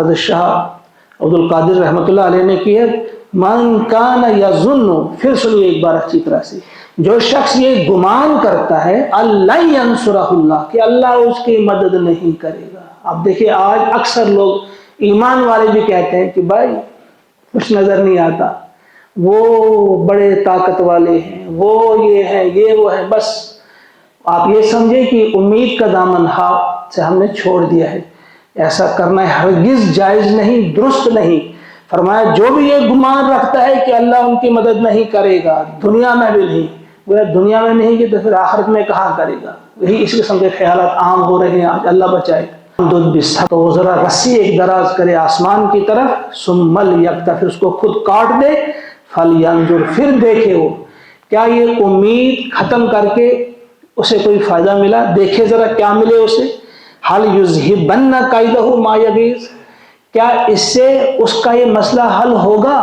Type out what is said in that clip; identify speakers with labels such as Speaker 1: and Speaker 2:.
Speaker 1: حضرت شاہ عبد القادر رحمۃ اللہ علیہ نے کی ہے، من کان یظن، پھر سنیے ایک بار اچھی طرح سے، جو شخص یہ گمان کرتا ہے اللہ ینصرہ اللہ، کہ اللہ اس کی مدد نہیں کرے گا۔ اب دیکھیے آج اکثر لوگ ایمان والے بھی کہتے ہیں کہ بھائی کچھ نظر نہیں آتا، وہ بڑے طاقت والے ہیں، وہ یہ ہے، یہ وہ ہے، بس آپ یہ سمجھیں کہ امید کا دامن ہاتھ سے ہم نے چھوڑ دیا ہے۔ ایسا کرنا ہرگز جائز نہیں، درست نہیں۔ فرمایا جو بھی یہ گمان رکھتا ہے کہ اللہ ان کی مدد نہیں کرے گا، دنیا میں بھی نہیں، وہ دنیا میں نہیں کہ تو پھر آخرت میں کہاں کرے گا۔ یہی اس قسم کے خیالات عام ہو رہے ہیں آج، اللہ بچائے۔ تو وہ ذرا رسی ایک دراز کرے آسمان کی طرف، ثم لیقطع، پھر اس کو خود کاٹ دے، فلینظر، پھر دیکھے وہ کیا یہ امید ختم کر کے اسے کوئی فائدہ ملا، دیکھے ذرا کیا ملے اسے۔ حل یذہبن کیدہ ما یغیظ، کیا اس سے اس کا یہ مسئلہ حل ہوگا؟